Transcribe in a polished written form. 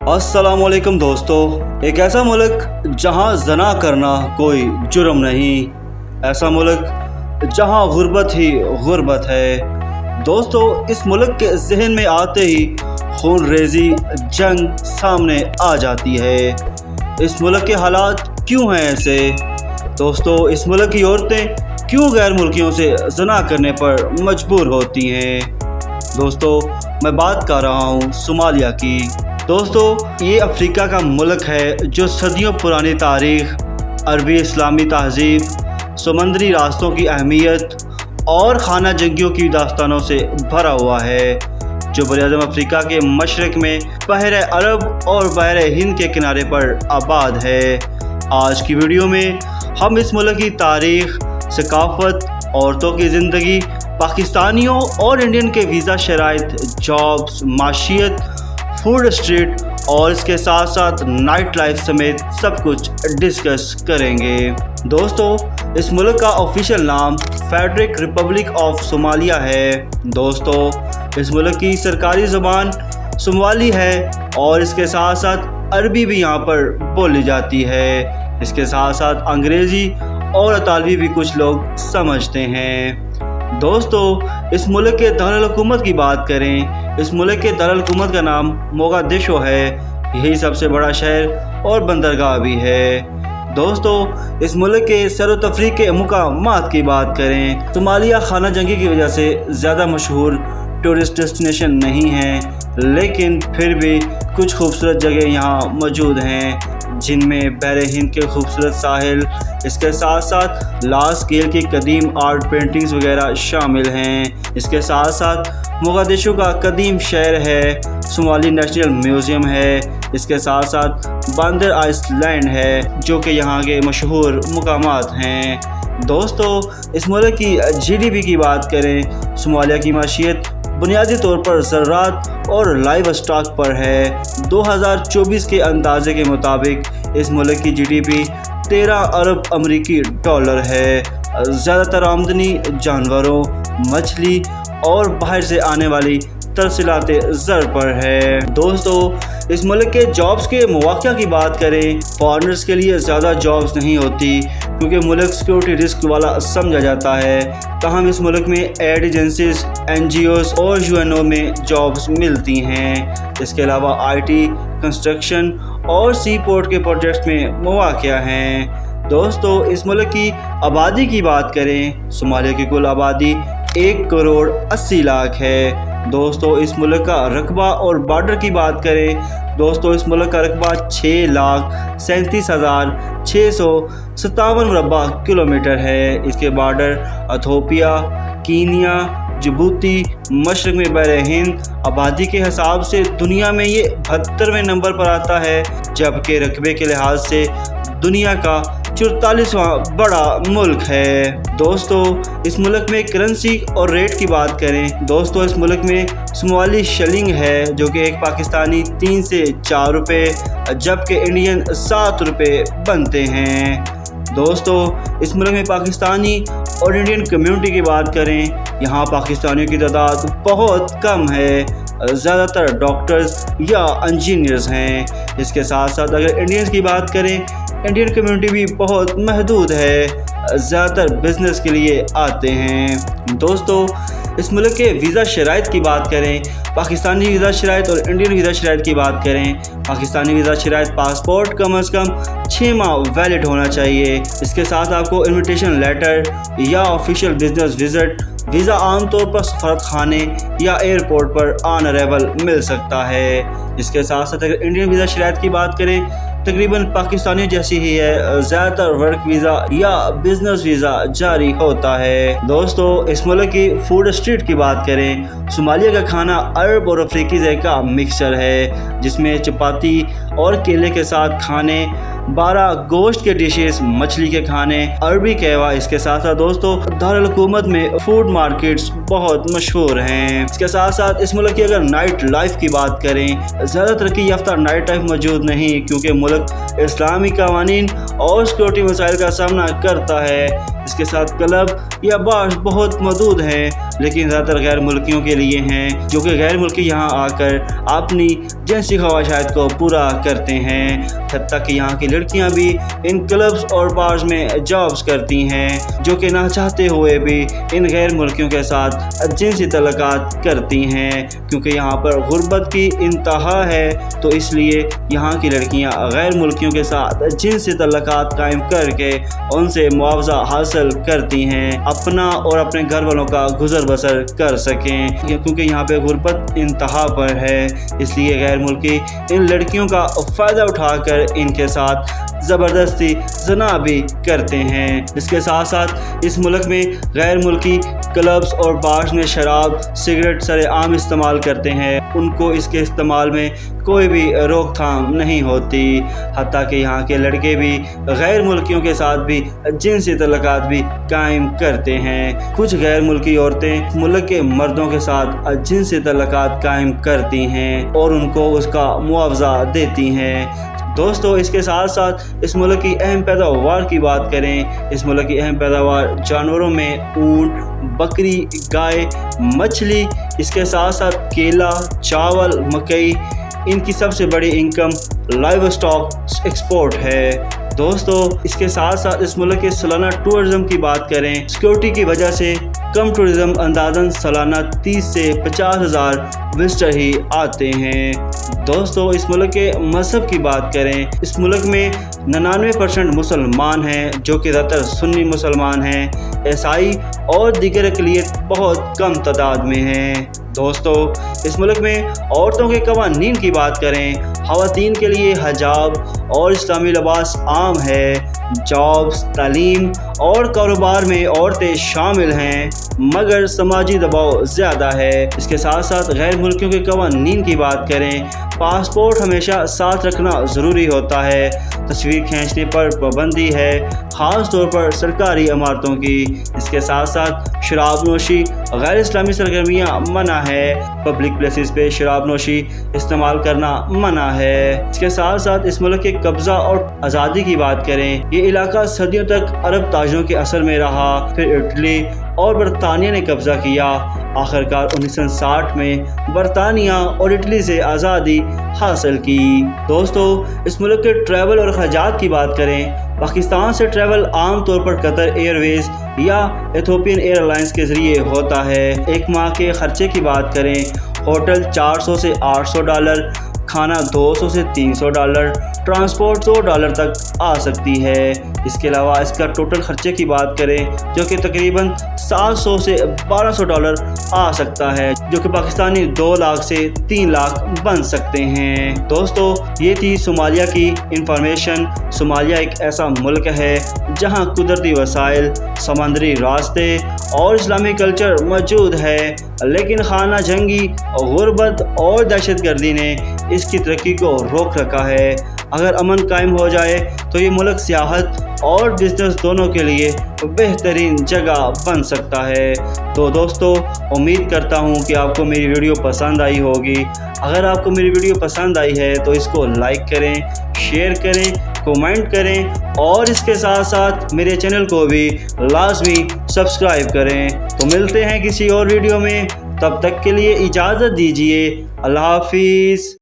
अस्सलाम वालेकुम दोस्तों। एक ऐसा मुल्क जहां जना करना कोई जुर्म नहीं, ऐसा मुल्क जहां गुर्बत ही गुर्बत है। दोस्तों, इस मुल्क के जहन में आते ही खून रेजी जंग सामने आ जाती है। इस मुल्क के हालात क्यों हैं ऐसे? दोस्तों, इस मुल्क की औरतें क्यों गैर मुल्कियों से जना करने पर मजबूर होती हैं? दोस्तों, मैं बात कर रहा हूँ सोमालिया की। दोस्तों, ये अफ्रीका का मुल्क है जो सदियों पुरानी तारीख़, अरबी इस्लामी तहज़ीब, समुंदरी रास्तों की अहमियत और खाना जंगियों की दास्तानों से भरा हुआ है, जो बरआज़म अफ्रीका के मशरक़ में बहर अरब और बहर हिंद के किनारे पर आबाद है। आज की वीडियो में हम इस मुल्क की तारीख़, सकाफ़त, औरतों की ज़िंदगी, पाकिस्तानियों और इंडियन के वीज़ा शराइत, जॉब्स, माशियत, फूड स्ट्रीट और इसके साथ साथ नाइट लाइफ समेत सब कुछ डिस्कस करेंगे। दोस्तों, इस मुल्क का ऑफिशियल नाम फेडरल रिपब्लिक ऑफ सोमालिया है। दोस्तों, इस मुल्क की सरकारी ज़ुबान सोमाली है और इसके साथ साथ अरबी भी यहाँ पर बोली जाती है। इसके साथ साथ अंग्रेज़ी और इतालवी भी कुछ लोग समझते हैं। दोस्तों, इस मुल्क के दारुल हुकूमत की बात करें, इस मुल्क के दारुल हुकूमत का नाम मोगादिशो है। यही सबसे बड़ा शहर और बंदरगाह भी है। दोस्तों, इस मुल्क के सैर व तफरीह के मुकामात की बात करें, सोमालिया खाना जंगी की वजह से ज़्यादा मशहूर टूरिस्ट डेस्टिनेशन नहीं है, लेकिन फिर भी कुछ खूबसूरत जगह यहाँ मौजूद हैं, जिनमें बहरे हिंद के खूबसूरत साहिल, इसके साथ साथ लार्ज स्केल की कदीम आर्ट पेंटिंग्स वगैरह शामिल हैं। इसके साथ साथ मोगादिशो का कदीम शहर है, सोमाली नेशनल म्यूज़ियम है, इसके साथ साथ बंदर आइसलैंड है, जो कि यहाँ के मशहूर मुकामात हैं। दोस्तों, इस मुल्क की GDP की बात करें, सोमालिया की माशियत बुनियादी तौर पर ज़राअत और लाइव स्टॉक पर है। 2024 के अंदाजे के मुताबिक इस मुल्क की GDP 13 अरब अमरीकी डॉलर है। ज़्यादातर आमदनी जानवरों, मछली और बाहर से आने वाली तरसीलाते ज़र पर है। दोस्तों, इस मुल्क के जॉब्स के मौक़ा की बात करें, फॉरेनर्स के लिए ज़्यादा जॉब्स नहीं होती क्योंकि मुल्क सिक्योरिटी रिस्क वाला समझा जाता है। तहम इस मुल्क में एड एजेंसीज, NGOs और UNO में जॉब्स मिलती हैं। इसके अलावा IT, कंस्ट्रक्शन और सी पोर्ट के प्रोजेक्ट्स में मौक़ा हैं। दोस्तों, इस मुल्क की आबादी की बात करें, सोमालिया की कुल आबादी 1 करोड़ 80 लाख है। दोस्तों, इस मुल्क का रकबा और बॉर्डर की बात करें, दोस्तों इस मुल्क का रकबा 6,37,657 मुरबा किलोमीटर है। इसके बॉर्डर इथियोपिया, कीनिया, जिबूती, मशरक़ में बहर हिंद, आबादी के हिसाब से दुनिया में ये 72वें नंबर पर आता है, जबकि रकबे के लिहाज से दुनिया का 44वां बड़ा मुल्क है। दोस्तों, इस मुल्क में करेंसी और रेट की बात करें, दोस्तों इस मुल्क में सोमाली शिलिंग है, जो कि एक पाकिस्तानी 3 से 4 रुपये, जबकि इंडियन 7 रुपये बनते हैं। दोस्तों, इस मुल्क में पाकिस्तानी और इंडियन कम्युनिटी की बात करें, यहाँ पाकिस्तानियों की तादाद बहुत कम है, ज़्यादातर डॉक्टर्स या इंजीनियर्स हैं। इसके साथ साथ अगर इंडियंस की बात करें, इंडियन कम्युनिटी भी बहुत महदूद है, ज़्यादातर बिज़नेस के लिए आते हैं। दोस्तों, इस मुल्क के वीज़ा शराइत की बात करें, पाकिस्तानी वीज़ा शराइत और इंडियन वीज़ा शराइत की बात करें, पाकिस्तानी वीज़ा शराइत पासपोर्ट कम से कम 6 माह वैलिड होना चाहिए। इसके साथ आपको इन्विटेशन लेटर या ऑफिशियल बिजनेस विज़िट वीज़ा आमतौर पर सफारत खाने या एयरपोर्ट पर ऑन अराइवल मिल सकता है। इसके साथ साथ अगर इंडियन वीज़ा शराइत की बात करें, तकरीबन पाकिस्तानियों जैसी ही है, ज़्यादातर वर्क वीज़ा या बिजनेस वीज़ा जारी होता है। दोस्तों, इस मुल्क की फूड स्ट्रीट की बात करें, सोमालिया का खाना अरब और अफ्रीकी ज़ायका मिक्सचर है, जिसमें चपाती और केले के साथ खाने, 12 गोश्त के डिशेस, मछली के खाने, अरबी कहवा। इसके साथ साथ दोस्तों, दारुल हुकूमत में फूड मार्केट्स बहुत मशहूर हैं। इसके साथ साथ इस मुल्क की अगर नाइट लाइफ की बात करें, ज़्यादा तरक्की याफ्ता नाइट लाइफ मौजूद नहीं, क्योंकि मुल्क इस्लामी कवानीन और सिक्योरिटी मसाइल का सामना करता है। इसके साथ क्लब या बार्स बहुत मौजूद हैं, लेकिन ज़्यादातर गैर मुल्कियों के लिए हैं, जो कि गैर मुल्की यहाँ आकर अपनी जिनसी ख्वाहिशात को पूरा करते हैं। हत्ता कि यहाँ की लड़कियाँ भी इन क्लब्स और बार्स में जॉब्स करती हैं, जो कि ना चाहते हुए भी इन गैर मुल्कियों के साथ जिनसी तल्लुकात करती हैं, क्योंकि यहाँ पर गुर्बत की इंतहा है। तो इसलिए यहाँ की लड़कियाँ गैर मुल्कियों के साथ जिनसी तल्लुकात कायम करके उनसे मुआवजा हासिल करती हैं, अपना और अपने घर वालों का गुजर बसर कर सकें, क्योंकि यहाँ पे गुर्बत इंतहा पर है। इसलिए गैर मुल्की इन लड़कियों का फ़ायदा उठाकर इनके साथ ज़बरदस्ती ज़ना भी करते हैं। इसके साथ साथ इस मुल्क में गैर मुल्की क्लब्स और बार्स में शराब सिगरेट सरेआम इस्तेमाल करते हैं, उनको इसके इस्तेमाल में कोई भी रोकथाम नहीं होती। हत्ता कि यहाँ के लड़के भी गैर मुल्कियों के साथ भी जिनसी तल्लुकात भी कायम करते हैं। कुछ गैर मुल्की औरतें मुल्क के मर्दों के साथ जिनसी तल्लुकात कायम करती हैं और उनको उसका मुआवजा देती हैं। दोस्तों, इसके साथ साथ इस मुल्क की अहम पैदावार की बात करें, इस मुल्क की अहम पैदावार जानवरों में ऊँट, बकरी, गाय, मछली, इसके साथ साथ केला, चावल, मकई, इनकी सबसे बड़ी इनकम लाइव स्टॉक एक्सपोर्ट है। दोस्तों, इसके साथ साथ इस मुल्क के सालाना टूरिज़म की बात करें, सिक्योरिटी की वजह से कम टूरिज़म अंदाज़न सालाना 30 से 50 हज़ार विजिटर ही आते हैं। दोस्तों, इस मुल्क के मज़हब की बात करें, इस मुल्क में 99% मुसलमान हैं, जो कि ज़्यादातर सुन्नी मुसलमान हैं। ईसाई और दीगर अक़लियत बहुत कम तादाद में हैं। दोस्तों, इस मुल्क में औरतों के कवानीन की बात करें, ख़वातीन के लिए हिजाब और इस्लामी लिबास आम है। जॉब्स, तालीम और कारोबार में औरतें शामिल हैं, मगर समाजी दबाव ज़्यादा है। इसके साथ साथ गैर मुल्कियों के कवानीन की बात करें, पासपोर्ट हमेशा साथ रखना ज़रूरी होता है। तस्वीर खींचने पर पाबंदी है, ख़ास तौर पर सरकारी इमारतों की। इसके साथ साथ शराब नोशी, गैर इस्लामी सरगर्मियाँ मना है। पब्लिक प्लेसेस पे शराब नोशी इस्तेमाल करना मना है। इसके साथ साथ इस मुल्क के कब्ज़ा और आज़ादी की बात करें, ये इलाका सदियों तक अरब ताजरों के असर में रहा, फिर इटली और बरतानिया ने कब्ज़ा किया। आखिरकार 1960 में बरतानिया और इटली से आज़ादी हासिल की। दोस्तों, इस मुल्क के ट्रैवल और खर्चात की बात करें, पाकिस्तान से ट्रैवल आम तौर पर कतर एयरवेज़ या इथियोपियन एयरलाइंस के ज़रिए होता है। एक माह के ख़र्चे की बात करें, होटल $400 से $800, खाना $200 से $300, ट्रांसपोर्ट $100 तक आ सकती है। इसके अलावा इसका टोटल खर्चे की बात करें, जो कि तकरीबन $700 से $1200 आ सकता है, जो कि पाकिस्तानी 2 लाख से 3 लाख बन सकते हैं। दोस्तों, ये थी सोमालिया की इंफॉर्मेशन। सोमालिया एक ऐसा मुल्क है जहां कुदरती वसाइल, समंदरी रास्ते और इस्लामी कल्चर मौजूद है, लेकिन खाना जंगी, गुर्बत और दहशतगर्दी ने इसकी तरक्की को रोक रखा है। अगर अमन कायम हो जाए तो ये मुल्क सियाहत और बिजनेस दोनों के लिए बेहतरीन जगह बन सकता है। तो दोस्तों, उम्मीद करता हूँ कि आपको मेरी वीडियो पसंद आई होगी। अगर आपको मेरी वीडियो पसंद आई है तो इसको लाइक करें, शेयर करें, कमेंट करें और इसके साथ साथ मेरे चैनल को भी लाजमी सब्सक्राइब करें। तो मिलते हैं किसी और वीडियो में, तब तक के लिए इजाज़त दीजिए। अल्लाह हाफिज़।